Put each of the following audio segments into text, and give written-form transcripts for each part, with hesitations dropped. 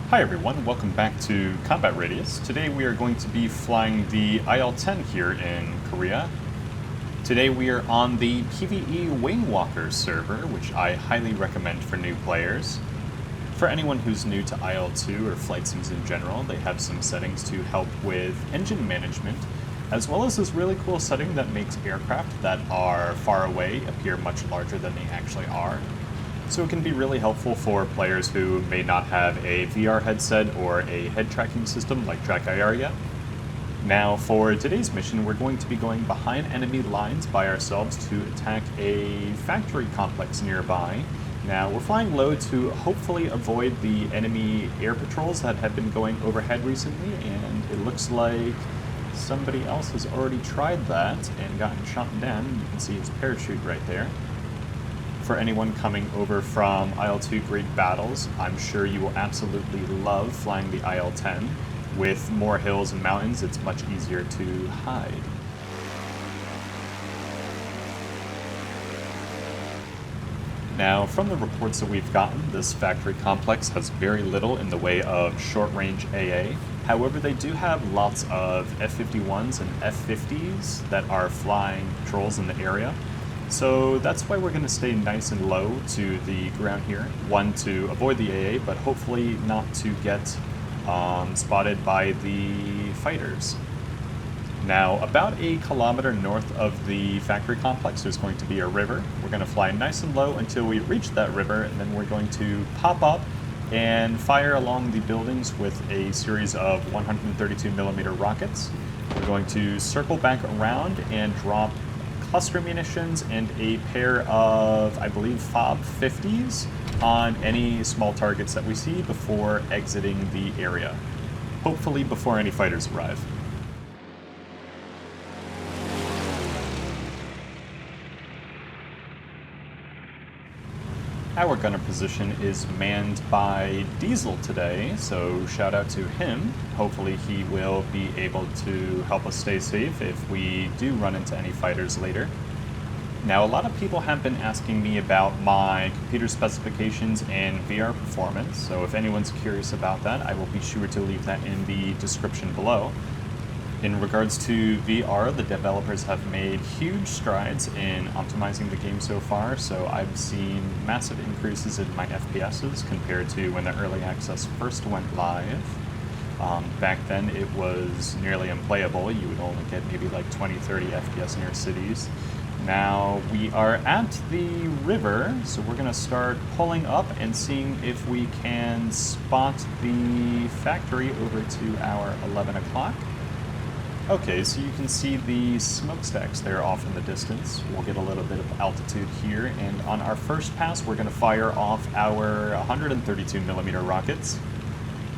Hi everyone, welcome back to Combat Radius. Today we are going to be flying the IL-10 here in Korea. Today we are on the PvE Wingwalker server, which I highly recommend for new players. For anyone who's new to IL-2 or flight sims in general, they have some settings to help with engine management, as well as this really cool setting that makes aircraft that are far away appear much larger than they actually are. So it can be really helpful for players who may not have a VR headset or a head tracking system like TrackIR yet. Now for today's mission, we're going to be going behind enemy lines by ourselves to attack a factory complex nearby. Now we're flying low to hopefully avoid the enemy air patrols that have been going overhead recently, and it looks like somebody else has already tried that and gotten shot down. You can see his parachute right there. For anyone coming over from IL-2 Great Battles, I'm sure you will absolutely love flying the IL-10. With more hills and mountains, it's much easier to hide. Now, from the reports that we've gotten, this factory complex has very little in the way of short-range AA. However, they do have lots of F-51s and F-50s that are flying patrols in the area. So that's why we're going to stay nice and low to the ground here. One, to avoid the AA, but hopefully not to get spotted by the fighters. Now, about a kilometer north of the factory complex, there's going to be a river. We're going to fly nice and low until we reach that river, and then we're going to pop up and fire along the buildings with a series of 132mm rockets. We're going to circle back around and drop cluster munitions and a pair of, I believe, FOB 50s on any small targets that we see before exiting the area. Hopefully before any fighters arrive. Our gunner position is manned by Diesel today, so shout out to him. Hopefully he will be able to help us stay safe if we do run into any fighters later. Now, a lot of people have been asking me about my computer specifications and VR performance, so if anyone's curious about that, I will be sure to leave that in the description below. In regards to VR, the developers have made huge strides in optimizing the game so far, so I've seen massive increases in my FPSs compared to when the early access first went live. Back then it was nearly unplayable. You would only get maybe like 20-30 FPS near cities. Now we are at the river, so we're going to start pulling up and seeing if we can spot the factory over to our 11 o'clock. Okay, so you can see the smokestacks there off in the distance. We'll get a little bit of altitude here, and on our first pass, we're going to fire off our 132mm rockets.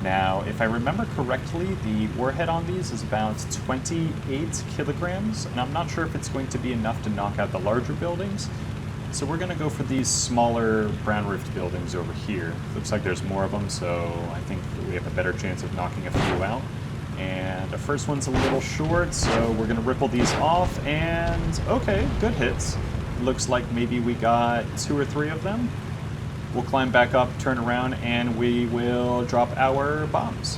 Now, if I remember correctly, the warhead on these is about 28 kilograms, and I'm not sure if it's going to be enough to knock out the larger buildings. So we're going to go for these smaller brown-roofed buildings over here. Looks like there's more of them, so I think we have a better chance of knocking a few out. And the first one's a little short, so we're going to ripple these off, and okay, good hits. Looks like maybe we got 2 or 3 of them. We'll climb back up, turn around, and we will drop our bombs.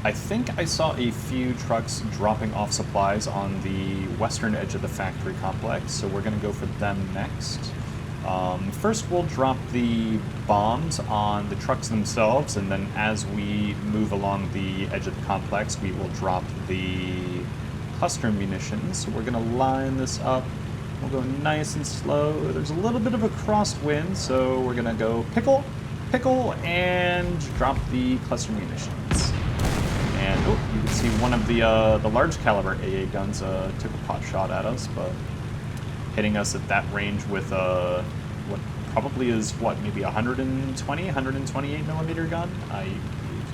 I think I saw a few trucks dropping off supplies on the western edge of the factory complex, so we're going to go for them next. First we'll drop the bombs on the trucks themselves, and then as we move along the edge of the complex, we will drop the cluster munitions. So we're going to line this up. We'll go nice and slow. There's a little bit of a crosswind, so we're going to go pickle, pickle, and drop the cluster munitions. And oh, you can see one of the large caliber AA guns took a pot shot at us, but hitting us at that range with what probably is maybe 128mm gun.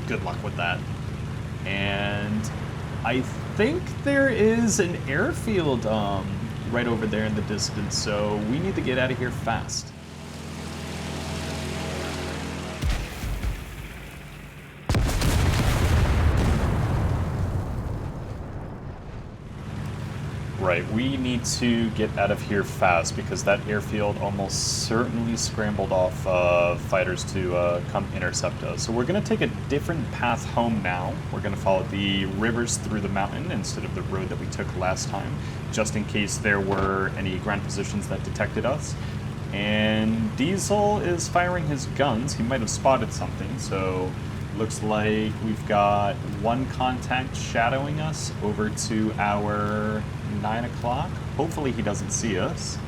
Good luck with that. And I think there is an airfield right over there in the distance, so we need to get out of here fast. Right, we need to get out of here fast because that airfield almost certainly scrambled off fighters to come intercept us. So we're going to take a different path home now. We're going to follow the rivers through the mountain instead of the road that we took last time, just in case there were any ground positions that detected us. And Diesel is firing his guns. He might have spotted something, so looks like we've got one contact shadowing us over to our 9 o'clock. Hopefully he doesn't see us.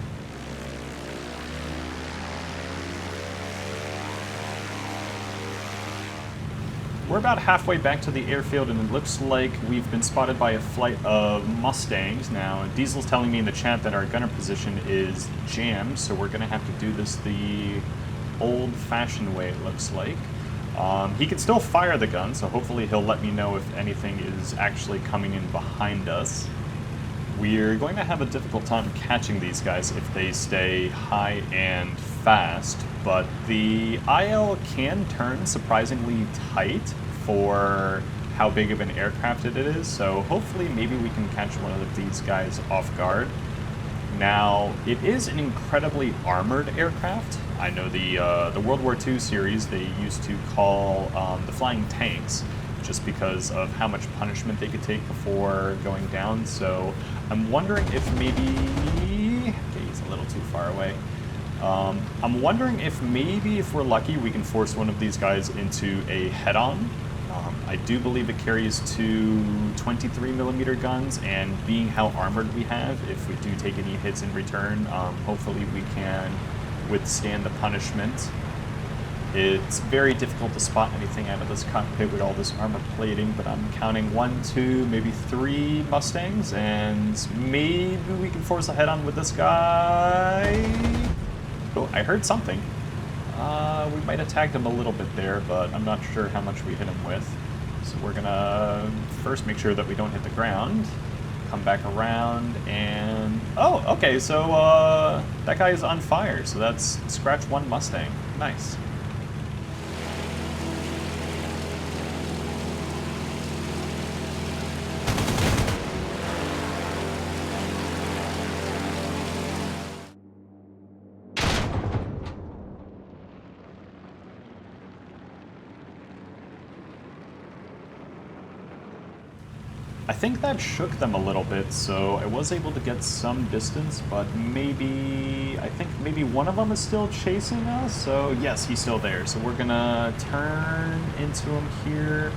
We're about halfway back to the airfield, and it looks like we've been spotted by a flight of Mustangs. Now, Diesel's telling me in the chat that our gunner position is jammed, so we're going to have to do this the old-fashioned way, it looks like. He can still fire the gun, so hopefully he'll let me know if anything is actually coming in behind us. We're going to have a difficult time catching these guys if they stay high and fast, but the IL can turn surprisingly tight for how big of an aircraft it is, so hopefully maybe we can catch one of these guys off guard. Now, it is an incredibly armored aircraft. I know the World War II series they used to call the flying tanks, just because of how much punishment they could take before going down. So I'm wondering if maybe... Okay, he's a little too far away. I'm wondering if maybe, if we're lucky, we can force one of these guys into a head-on. I do believe it carries two 23mm guns, and being how armored we have, if we do take any hits in return, hopefully we can withstand the punishment. It's very difficult to spot anything out of this cockpit with all this armor plating, but I'm counting 1, 2, maybe 3 Mustangs, and maybe we can force a head-on with this guy. Oh, I heard something. We might have tagged him a little bit there, but I'm not sure how much we hit him with. So we're gonna first make sure that we don't hit the ground, come back around, and... Oh, okay, so that guy is on fire, so that's scratch 1 Mustang. Nice. I think that shook them a little bit, so I was able to get some distance, but I think maybe one of them is still chasing us, so yes, he's still there. So we're gonna turn into him here.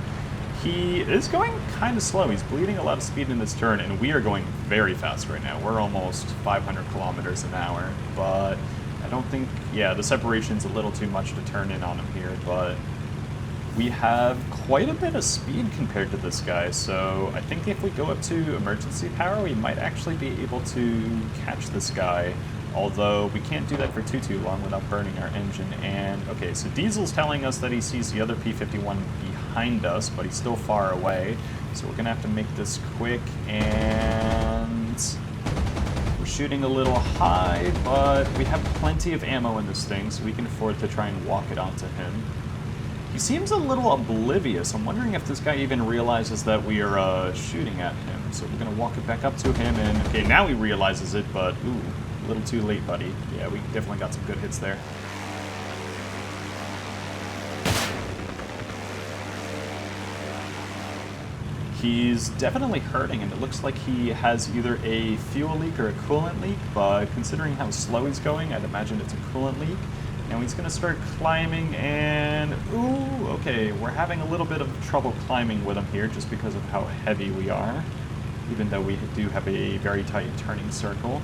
He is going kind of slow. He's bleeding a lot of speed in this turn, and we are going very fast right now. We're almost 500 kilometers an hour, but I don't think, yeah, the separation's a little too much to turn in on him here, but we have quite a bit of speed compared to this guy, so I think if we go up to emergency power, we might actually be able to catch this guy, although we can't do that for too long without burning our engine. And okay, so Diesel's telling us that he sees the other P-51 behind us, but he's still far away, so we're gonna have to make this quick, and we're shooting a little high, but we have plenty of ammo in this thing, so we can afford to try and walk it onto him. He seems a little oblivious. I'm wondering if this guy even realizes that we are shooting at him. So we're going to walk it back up to him, and okay, now he realizes it, but ooh, a little too late, buddy. Yeah, we definitely got some good hits there. He's definitely hurting, and it looks like he has either a fuel leak or a coolant leak, but considering how slow he's going, I'd imagine it's a coolant leak. Now he's going to start climbing, and ooh, okay, we're having a little bit of trouble climbing with him here just because of how heavy we are, even though we do have a very tight turning circle.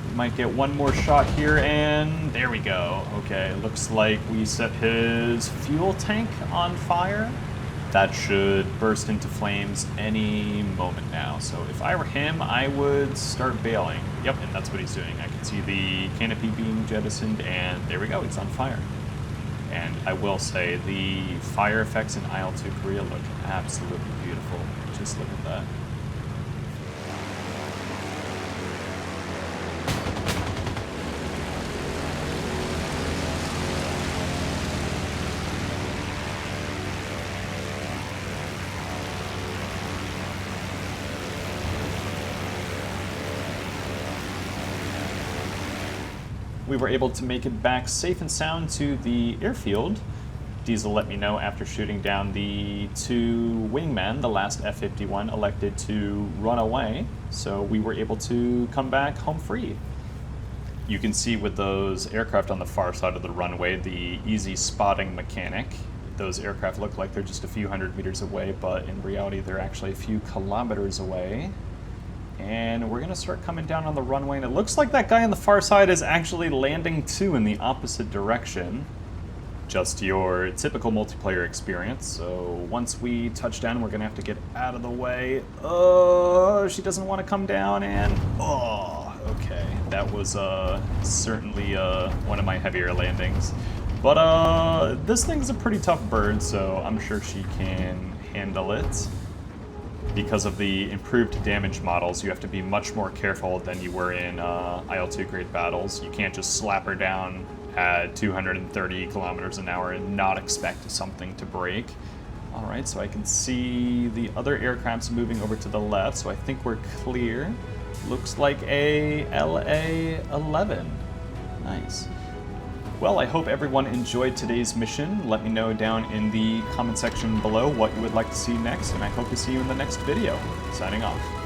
We might get one more shot here, and there we go. Okay, looks like we set his fuel tank on fire. That should burst into flames any moment now. So if I were him, I would start bailing. Yep, and that's what he's doing. I can see the canopy being jettisoned, and there we go, it's on fire. And I will say, the fire effects in IL-2 Korea look absolutely beautiful. Just look at that. we were able to make it back safe and sound to the airfield. Diesel let me know after shooting down the 2 wingmen, the last F-51 elected to run away, so we were able to come back home free. You can see with those aircraft on the far side of the runway, the easy spotting mechanic. Those aircraft look like they're just a few hundred meters away, but in reality they're actually a few kilometers away. And we're gonna start coming down on the runway, and it looks like that guy on the far side is actually landing too in the opposite direction. Just your typical multiplayer experience. So once we touch down, we're gonna have to get out of the way. Oh, she doesn't want to come down, and oh, okay. That was certainly one of my heavier landings. But this thing's a pretty tough bird, so I'm sure she can handle it. Because of the improved damage models, you have to be much more careful than you were in IL-2 grade battles. You can't just slap her down at 230 kilometers an hour and not expect something to break. All right, so I can see the other aircrafts moving over to the left, so I think we're clear. Looks like a LA-11. Nice. Well, I hope everyone enjoyed today's mission. Let me know down in the comment section below what you would like to see next, and I hope to see you in the next video. Signing off.